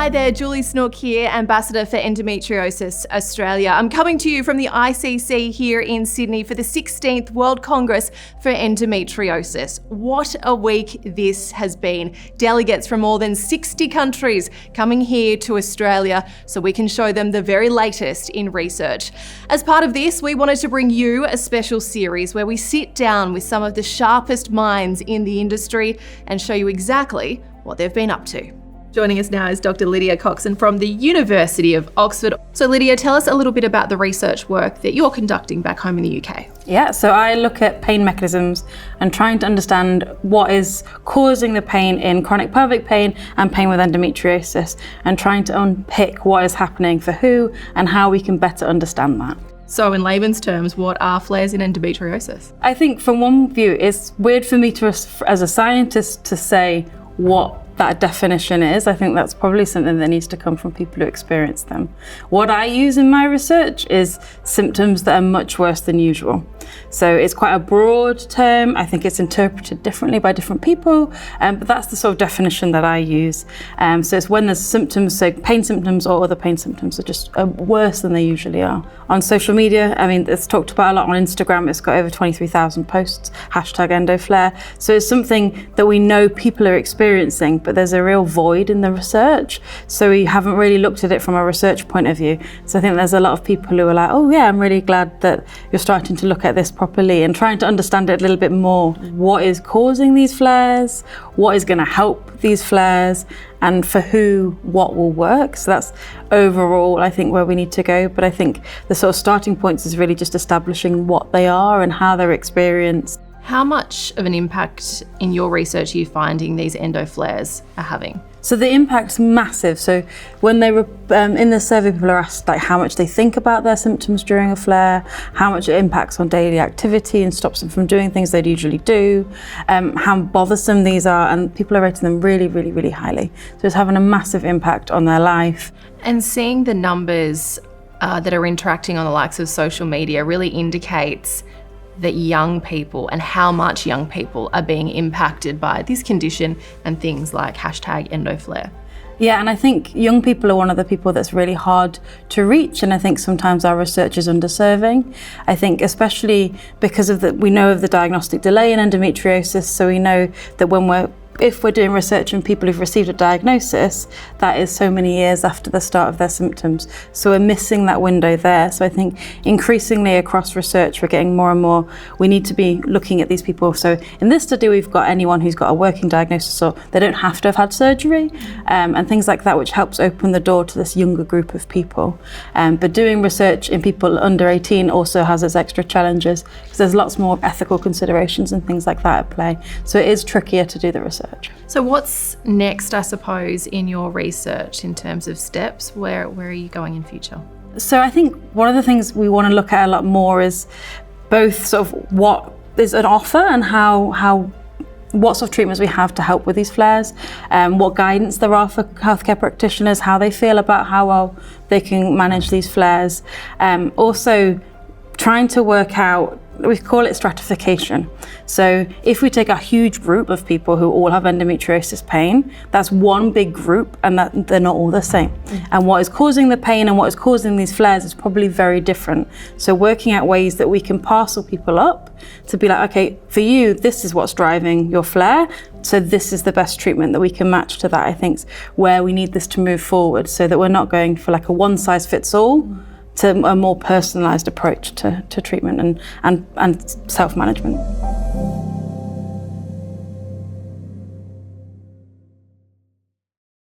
Hi there, Julie Snook here, Ambassador for Endometriosis Australia. I'm coming to you from the ICC here in Sydney for the 16th World Congress for Endometriosis. What a week this has been. Delegates from more than 60 countries coming here to Australia so we can show them the very latest in research. As part of this, we wanted to bring you a special series where we sit down with some of the sharpest minds in the industry and show you exactly what they've been up to. Joining us now is Dr Lydia Coxon from the University of Oxford. So Lydia, tell us a little bit about the research work that you're conducting back home in the UK. Yeah, so I look at pain mechanisms and trying to understand what is causing the pain in chronic pelvic pain and pain with endometriosis, and trying to unpick what is happening for who and how we can better understand that. So in layman's terms, what are flares in endometriosis? I think from one view, it's weird for me to, as a scientist, to say what that definition is. I think that's probably something that needs to come from people who experience them. What I use in my research is symptoms that are much worse than usual. So it's quite a broad term. I think it's interpreted differently by different people, but that's the sort of definition that I use. So it's when there's symptoms, so pain symptoms or other pain symptoms are just worse than they usually are. On social media, I mean, it's talked about a lot on Instagram. It's got over 23,000 posts, #EndoFlare. So it's something that we know people are experiencing, but there's a real void in the research. So we haven't really looked at it from a research point of view. So I think there's a lot of people who are like, oh yeah, I'm really glad that you're starting to look at this properly and trying to understand it a little bit more. What is causing these flares? What is going to help these flares? And for who, what will work? So that's overall, I think, where we need to go. But I think the sort of starting points is really just establishing what they are and how they're experienced. How much of an impact in your research are you finding these endo flares are having? So the impact's massive. So when they were in the survey, people are asked like how much they think about their symptoms during a flare, how much it impacts on daily activity and stops them from doing things they'd usually do, how bothersome these are, and people are rating them really, really, really highly. So it's having a massive impact on their life. And seeing the numbers that are interacting on the likes of social media really indicates that young people and how much young people are being impacted by this condition and things like #EndoFlare. Yeah, and I think young people are one of the people that's really hard to reach, and I think sometimes our research is underserving. I think especially because of we know of the diagnostic delay in endometriosis, so we know that if we're doing research on people who've received a diagnosis, that is so many years after the start of their symptoms. So we're missing that window there. So I think increasingly across research, we're getting more and more, we need to be looking at these people. So in this study, we've got anyone who's got a working diagnosis, or they don't have to have had surgery, and things like that, which helps open the door to this younger group of people. But doing research in people under 18 also has its extra challenges, because there's lots more ethical considerations and things like that at play. So it is trickier to do the research. So what's next, I suppose, in your research in terms of steps? Where are you going in future? So I think one of the things we want to look at a lot more is both sort of what is an offer and what sort of treatments we have to help with these flares, what guidance there are for healthcare practitioners, how they feel about how well they can manage these flares. Also trying to work out, we call it stratification. So if we take a huge group of people who all have endometriosis pain, that's one big group, and that they're not all the same. And what is causing the pain and what is causing these flares is probably very different. So working out ways that we can parcel people up to be like, okay, for you, this is what's driving your flare, so this is the best treatment that we can match to that, I think, is where we need this to move forward, so that we're not going for like a one-size-fits-all, to a more personalised approach to treatment and self-management.